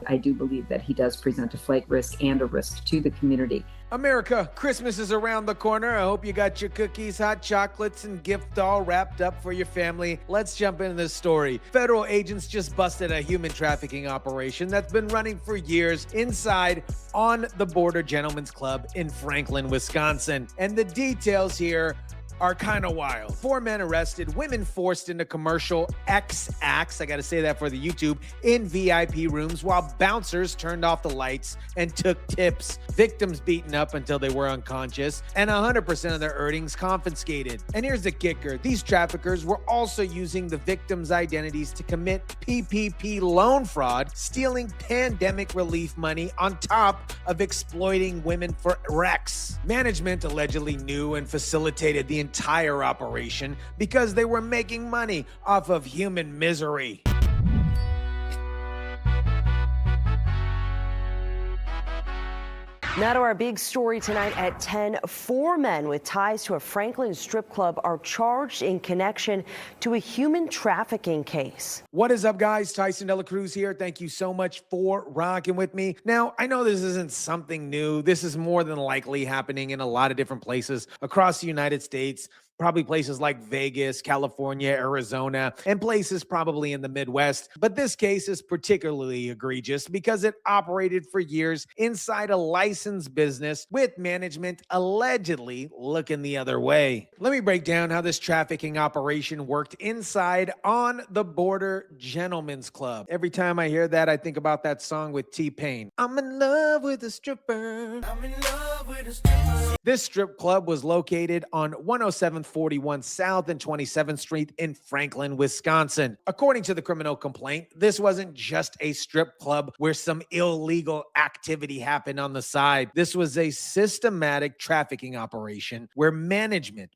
I do believe that he does present a flight risk and a risk to the community. America, Christmas is around the corner. I hope you got your cookies, hot chocolates, and gift all wrapped up for your family. Let's jump into this story. Federal agents just busted a human trafficking operation that's been running for years inside On the Border Gentlemen's Club in Franklin, Wisconsin. And the details here are kind of wild. 4 men arrested, women forced into commercial X acts, I gotta say that for the YouTube, in VIP rooms while bouncers turned off the lights and took tips. Victims beaten up until they were unconscious, and 100% of their earnings confiscated. And here's the kicker. These traffickers were also using the victims' identities to commit PPP loan fraud, stealing pandemic relief money on top of exploiting women for wrecks. Management allegedly knew and facilitated the entire operation because they were making money off of human misery. Now to our big story tonight at 10. 4 men with ties to a Franklin strip club are charged in connection to a human trafficking case. What is up, guys? Tyson DELACRUZ here. Thank you so much for rocking with me. Now, I know this isn't something new. This is more than likely happening in a lot of different places across the United States. Probably places like Vegas, California, Arizona, and places probably in the Midwest. But this case is particularly egregious because it operated for years inside a licensed business with management allegedly looking the other way. Let me break down how this trafficking operation worked inside On the Border Gentlemen's Club. Every time I hear that, I think about that song with T-Pain. I'm in love with a stripper. I'm in love with a stripper. This strip club was located on 10741 South and 27th Street in Franklin, Wisconsin. According to the criminal complaint, this wasn't just a strip club where some illegal activity happened on the side. This was a systematic trafficking operation where management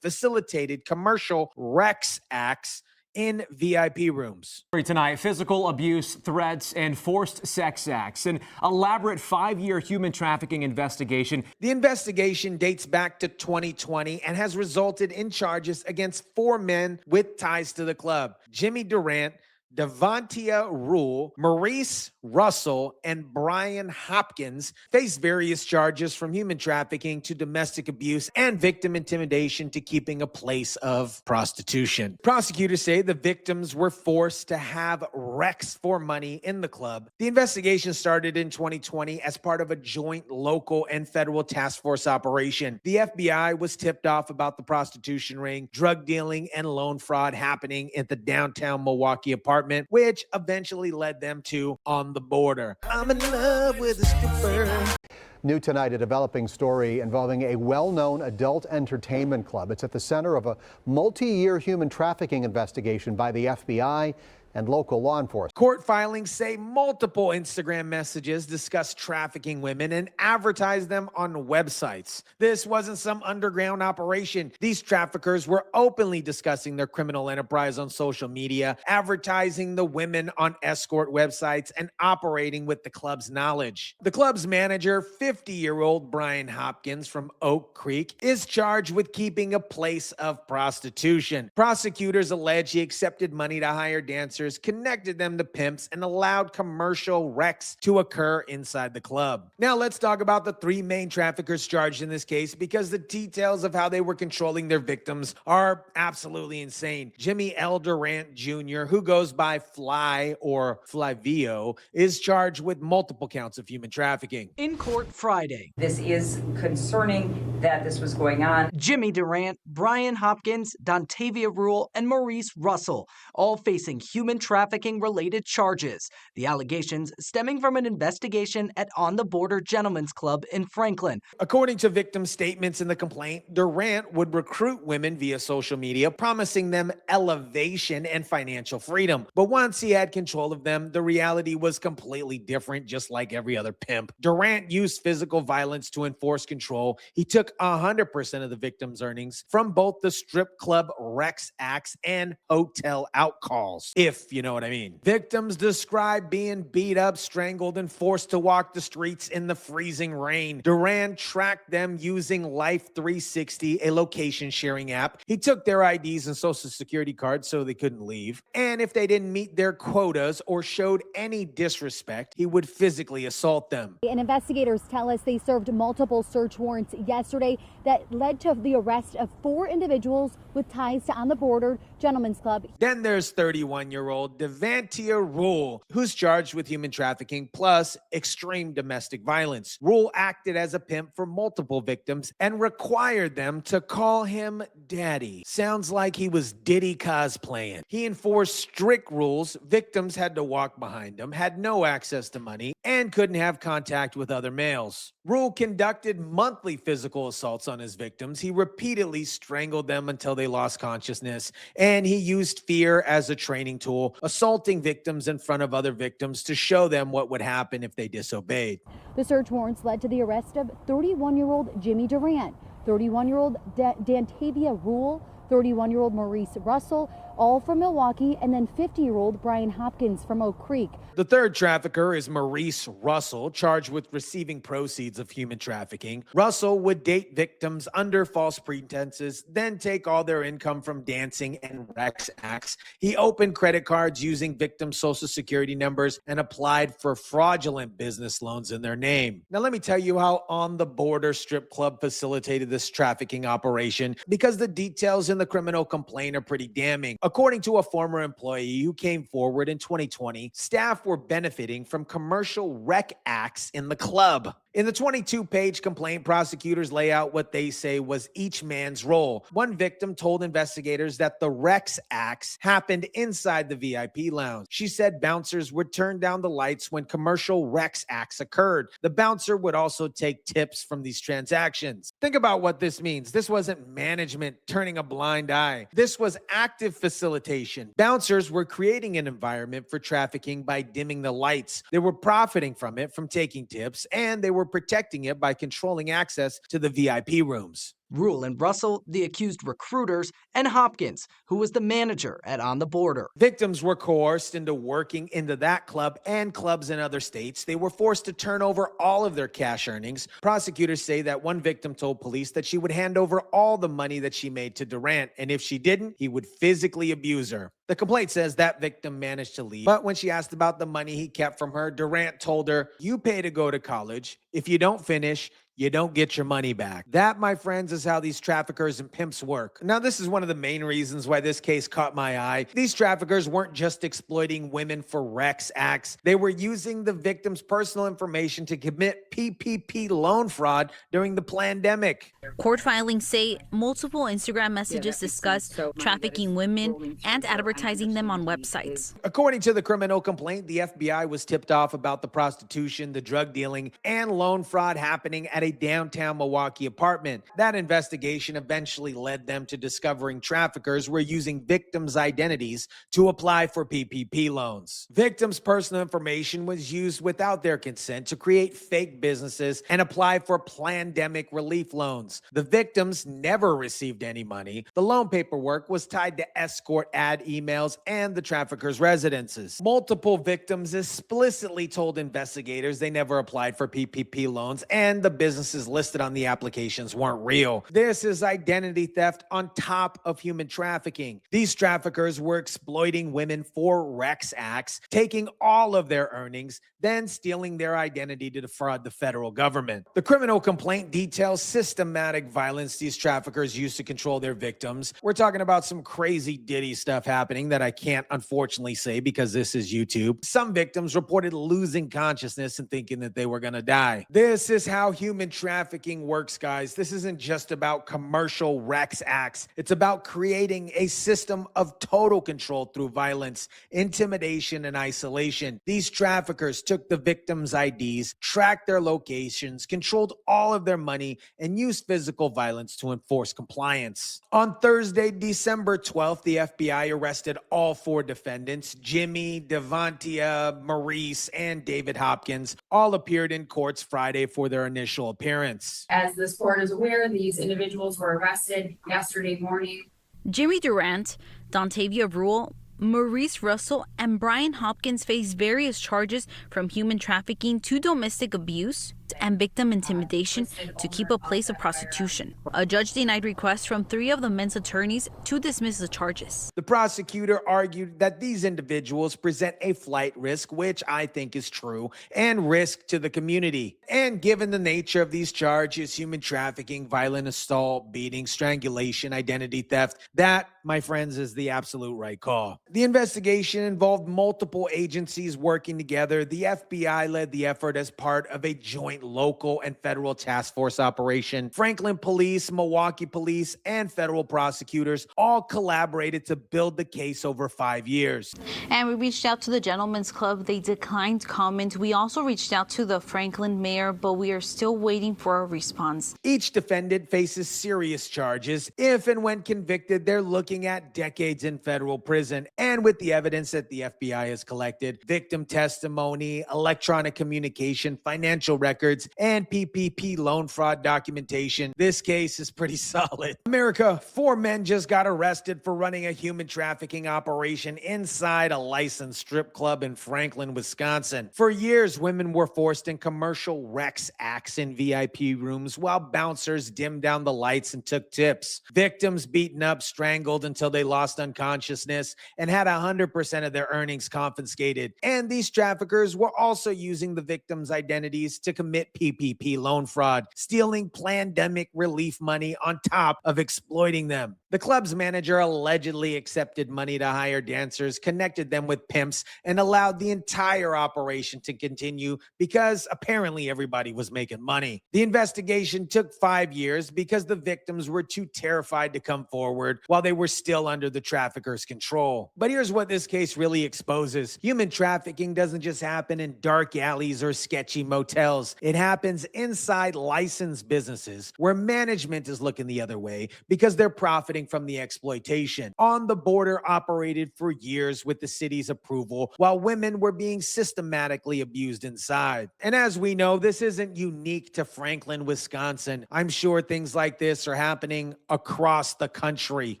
facilitated commercial Rex acts in VIP rooms. Tonight, physical abuse, threats, and forced sex acts. An elaborate 5-year human trafficking investigation. The investigation dates back to 2020 and has resulted in charges against 4 men with ties to the club. Jimmy Durant, Devontia Rule, Maurice Russell, and Brian Hopkins face various charges from human trafficking to domestic abuse and victim intimidation to keeping a place of prostitution. Prosecutors say the victims were forced to have Rex for money in the club. The investigation started in 2020 as part of a joint local and federal task force operation. The FBI was tipped off about the prostitution ring, drug dealing, and loan fraud happening at the downtown Milwaukee apartment, which eventually led them to On the Border. I'm in love with a stripper. New tonight, a developing story involving a well-known adult entertainment club. It's at the center of a multi-year human trafficking investigation by the FBI and local law enforcement. Court filings say multiple Instagram messages discuss trafficking women and advertise them on websites. This wasn't some underground operation. These traffickers were openly discussing their criminal enterprise on social media, advertising the women on escort websites, and operating with the club's knowledge. The club's manager, 50-year-old Brian Hopkins from Oak Creek, is charged with keeping a place of prostitution. Prosecutors allege he accepted money to hire dancers, connected them to pimps, and allowed commercial wrecks to occur inside the club. Now let's talk about the 3 main traffickers charged in this case, because the details of how they were controlling their victims are absolutely insane. Jimmy L. Durant Jr., who goes by Fly or Flavio, is charged with multiple counts of human trafficking. In court Friday. This is concerning that this was going on. Jimmy Durant, Brian Hopkins, Dontavia Rule, and Maurice Russell, all facing human trafficking related charges. The allegations stemming from an investigation at On the Border Gentlemen's Club in Franklin. According to victim statements in the complaint, Durant would recruit women via social media, promising them elevation and financial freedom. But once he had control of them, the reality was completely different, just like every other pimp. Durant used physical violence to enforce control. He took 100% of the victim's earnings from both the strip club Rex acts and hotel out calls. If if you know what I mean. Victims described being beat up, strangled, and forced to walk the streets in the freezing rain. Duran tracked them using Life 360, a location sharing app. He took their IDs and social security cards so they couldn't leave. And if they didn't meet their quotas or showed any disrespect, he would physically assault them. And investigators tell us they served multiple search warrants yesterday that led to the arrest of 4 individuals with ties to On the Border Gentlemen's Club. Then there's 31-year-old Devantia Rule, who's charged with human trafficking plus extreme domestic violence. Rule acted as a pimp for multiple victims and required them to call him daddy. Sounds like he was Diddy cosplaying. He enforced strict rules. Victims had to walk behind him, had no access to money, and couldn't have contact with other males. Rule conducted monthly physical assaults on his victims. He repeatedly strangled them until they lost consciousness, and he used fear as a training tool, assaulting victims in front of other victims to show them what would happen if they disobeyed. The search warrants led to the arrest of 31-year-old Jimmy Durant, 31-year-old Dantavia Rule, 31-year-old Maurice Russell, all from Milwaukee, and then 50-year-old Brian Hopkins from Oak Creek. The third trafficker is Maurice Russell, charged with receiving proceeds of human trafficking. Russell would date victims under false pretenses, then take all their income from dancing and Rex acts. He opened credit cards using victims' social security numbers and applied for fraudulent business loans in their name. Now, let me tell you how On the Border Strip Club facilitated this trafficking operation, because the details in the criminal complaint are pretty damning. According to a former employee who came forward in 2020, staff were benefiting from commercial rec acts in the club. In the 22-page complaint, prosecutors lay out what they say was each man's role. One victim told investigators that the Rex acts happened inside the VIP lounge. She said bouncers would turn down the lights when commercial Rex acts occurred. The bouncer would also take tips from these transactions. Think about what this means. This wasn't management turning a blind eye. This was active facilitation. Bouncers were creating an environment for trafficking by dimming the lights. They were profiting from it from taking tips, and they were protecting it by controlling access to the VIP rooms. Rule and Russell, the accused recruiters, and Hopkins, who was the manager at On the Border. Victims were coerced into working into that club and clubs in other states. They were forced to turn over all of their cash earnings. Prosecutors say that one victim told police that she would hand over all the money that she made to Durant, and if she didn't, he would physically abuse her. The complaint says that victim managed to leave, but when she asked about the money he kept from her, Durant told her, "You pay to go to college. If you don't finish, you don't get your money back." That, my friends, is how these traffickers and pimps work. Now, this is one of the main reasons why this case caught my eye. These traffickers weren't just exploiting women for Rex acts. They were using the victim's personal information to commit PPP loan fraud during the pandemic. Court filings say multiple Instagram messages discussed trafficking women and advertising them on websites. According to the criminal complaint, the FBI was tipped off about the prostitution, the drug dealing, and loan fraud happening at a downtown Milwaukee apartment. That investigation eventually led them to discovering traffickers were using victims' identities to apply for PPP loans. Victims' personal information was used without their consent to create fake businesses and apply for pandemic relief loans. The victims never received any money. The loan paperwork was tied to escort ad emails and the traffickers' residences. Multiple victims explicitly told investigators they never applied for PPP loans, and the businesses listed on the applications weren't real. This is identity theft on top of human trafficking. These traffickers were exploiting women for Rex acts, taking all of their earnings, then stealing their identity to defraud the federal government. The criminal complaint details systematic violence these traffickers used to control their victims. We're talking about some crazy Diddy stuff happening that I can't unfortunately say because this is YouTube. Some victims reported losing consciousness and thinking that they were going to die. This is how human trafficking works, guys. This isn't just about commercial Rex acts. It's about creating a system of total control through violence, intimidation, and isolation. These traffickers took the victims' IDs, tracked their locations, controlled all of their money, and used physical violence to enforce compliance. On Thursday, December 12th, the FBI arrested all 4 defendants, Jimmy, Devantia, Maurice, and David Hopkins. All appeared in courts Friday for their initial appearance. As this court is aware, these individuals were arrested yesterday morning. Jimmy Durant, Dantavia Rule, Maurice Russell and Brian Hopkins face various charges from human trafficking to domestic abuse and victim intimidation to keep a place of prostitution. A judge denied requests from 3 of the men's attorneys to dismiss the charges. The prosecutor argued that these individuals present a flight risk, which I think is true, and risk to the community. And given the nature of these charges, human trafficking, violent assault, beating, strangulation, identity theft, that, my friends, is the absolute right call. The investigation involved multiple agencies working together. The FBI led the effort as part of a joint local and federal task force operation. Franklin Police, Milwaukee Police, and federal prosecutors all collaborated to build the case over 5 years. And we reached out to the Gentlemen's Club. They declined comment. We also reached out to the Franklin mayor, but we are still waiting for a response. Each defendant faces serious charges. If and when convicted, they're looking at decades in federal prison. And with the evidence that the FBI has collected, victim testimony, electronic communication, financial records, and PPP loan fraud documentation, this case is pretty solid. America, 4 men just got arrested for running a human trafficking operation inside a licensed strip club in Franklin, Wisconsin. For years, women were forced in commercial Rex acts in VIP rooms while bouncers dimmed down the lights and took tips. Victims beaten up, strangled until they lost unconsciousness, and had 100% of their earnings confiscated. And these traffickers were also using the victims' identities to commit PPP loan fraud, stealing pandemic relief money on top of exploiting them. The club's manager allegedly accepted money to hire dancers, connected them with pimps, and allowed the entire operation to continue because apparently everybody was making money. The investigation took 5 years because the victims were too terrified to come forward while they were still under the traffickers' control. But here's what this case really exposes. Human trafficking doesn't just happen in dark alleys or sketchy motels. It happens inside licensed businesses where management is looking the other way because they're profiting from the exploitation. On the Border operated for years with the city's approval while women were being systematically abused inside. And as we know, this isn't unique to Franklin, Wisconsin. I'm sure things like this are happening across the country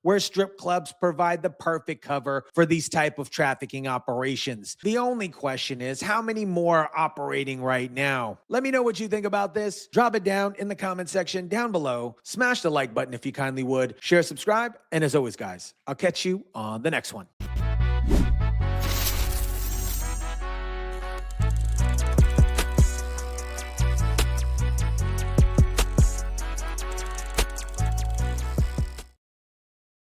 where strip clubs provide the perfect cover for these type of trafficking operations. The only question is how many more are operating right now? Let me know what you think about this. Drop it down in the comment section down below. Smash the like button if you kindly would. Share, subscribe, and as always, guys, I'll catch you on the next one.